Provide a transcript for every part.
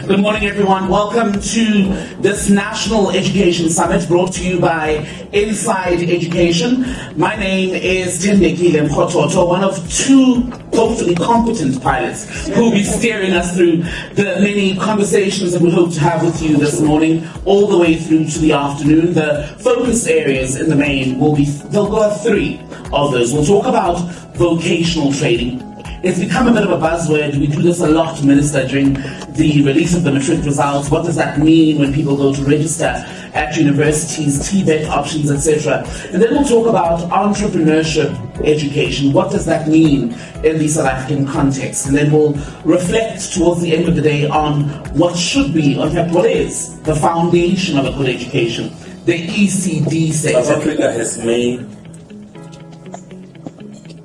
Good morning, everyone. Welcome to this National Education Summit brought to you by Inside Education. My name is Tembekile Mkhototo, one of two hopefully competent pilots who will be steering us through the many conversations that we hope to have with you this morning, all the way through to the afternoon. The focus areas in the main they'll have three of those. We'll talk about vocational training. It's become a bit of a buzzword. We do this a lot, Minister, during the release of the matric results. What does that mean when people go to register at universities, TVET options, etc.? And then we'll talk about entrepreneurship education. What does that mean in the South African context? And then we'll reflect towards the end of the day on what should be, in fact, what is the foundation of a good education, the ECD sector. South Africa has made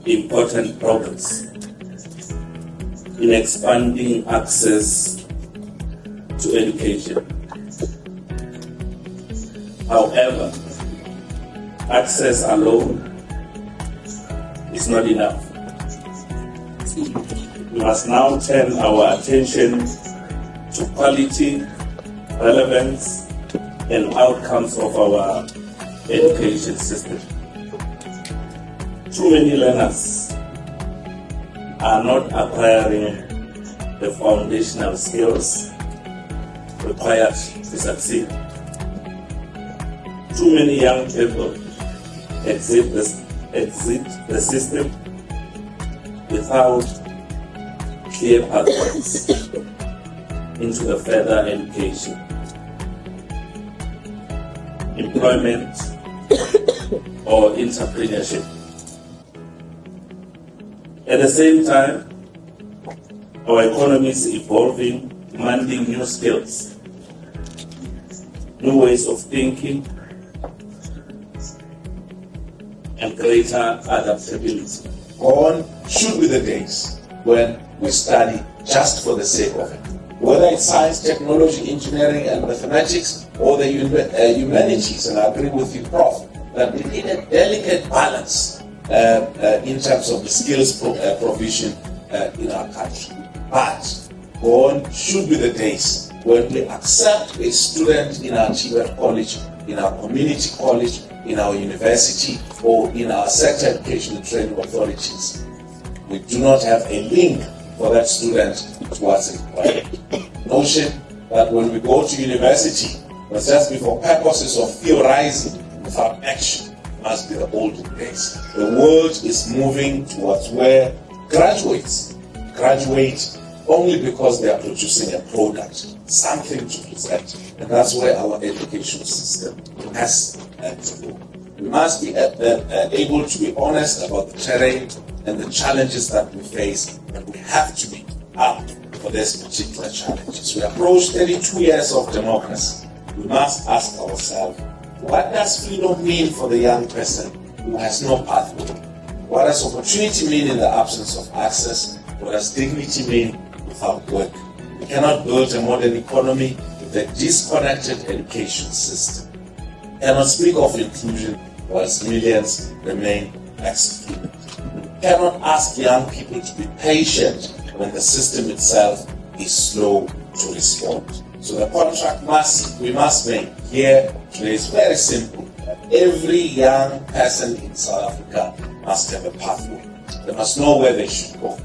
important progress in expanding access to education. However, access alone is not enough. We must now turn our attention to quality, relevance, and outcomes of our education system. Too many learners are not acquiring the foundational skills required to succeed. Too many young people exit the system without clear pathways into the further education, employment, or entrepreneurship. At the same time, our economy is evolving, demanding new skills, new ways of thinking, and greater adaptability. Gone should be the days when we study just for the sake of it. Whether it's science, technology, engineering, and mathematics, or the humanities, and I agree with you, Prof, that we need a delicate balance in terms of the skills provision in our country. But gone should be the days when we accept a student in our TVET college, in our community college, in our university, or in our sector education and training authorities. We do not have a link for that student towards employment. Notion that when we go to university, must just be for purposes of theorizing without action must be the olden days. The world is moving towards where graduates graduate only because they are producing a product, something to present. And that's where our education system has to go. We must be able to be honest about the terrain and the challenges that we face, and we have to be up for these particular challenges. We approach 32 years of democracy. We must ask ourselves, what does freedom mean for the young person who has no pathway? What does opportunity mean in the absence of access? What does dignity mean without work? We cannot build a modern economy with a disconnected education system. We cannot speak of inclusion whilst millions remain excluded. We cannot ask young people to be patient when the system itself is slow to respond. So the contract we must make here today is very simple. Every young person in South Africa must have a pathway. They must know where they should go.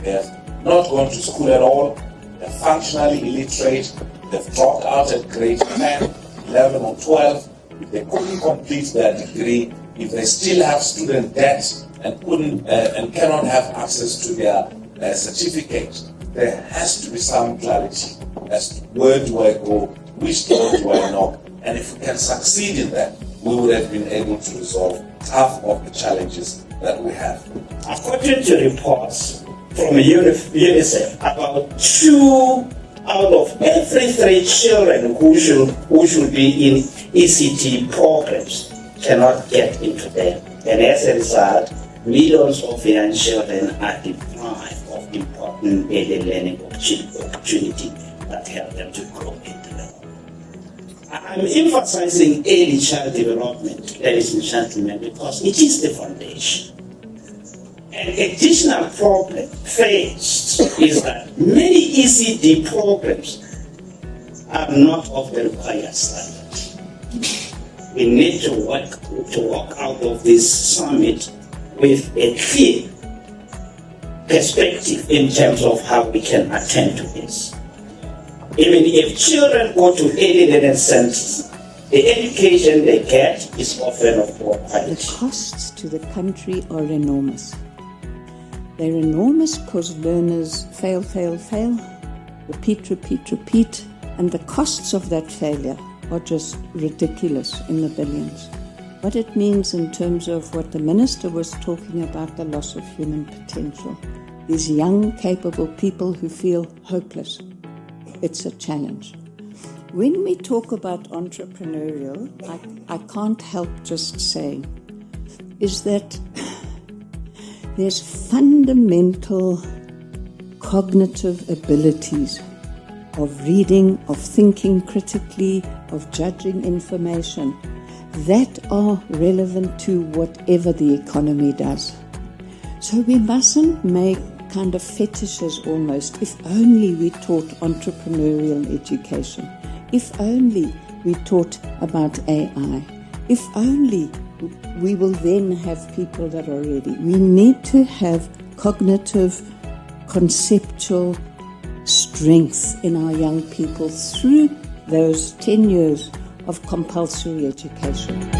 They have not gone to school at all. They're functionally illiterate. They've dropped out at grade 10, 11 or 12. If they couldn't complete their degree, if they still have student debt and cannot have access to their certificate, there has to be some clarity as to where do I go, which door do I knock, and if we can succeed in that, we would have been able to resolve half of the challenges that we have. According to reports from UNICEF, about 2 out of every 3 children who should be in ECD programs cannot get into them. And as a result, millions of young children are deprived of important early learning opportunity that help them to grow into them. I'm emphasizing early child development, ladies and gentlemen, because it is the foundation. An additional problem faced is that many ECD programs are not of the required standard. We need to walk out of this summit with a clear perspective in terms of how we can attend to this. Even if children go to early learning centers, the education they get is often of poor quality. The costs to the country are enormous. They're enormous because learners fail, repeat, and the costs of that failure are just ridiculous in the billions. What it means in terms of what the Minister was talking about, the loss of human potential. These young, capable people who feel hopeless. It's a challenge. When we talk about entrepreneurial, I can't help just saying, is that there's fundamental cognitive abilities of reading, of thinking critically, of judging information that are relevant to whatever the economy does. So we mustn't make kind of fetishes almost. If only we taught entrepreneurial education. If only we taught about AI. If only we will then have people that are ready. We need to have cognitive, conceptual strength in our young people through those 10 years of compulsory education.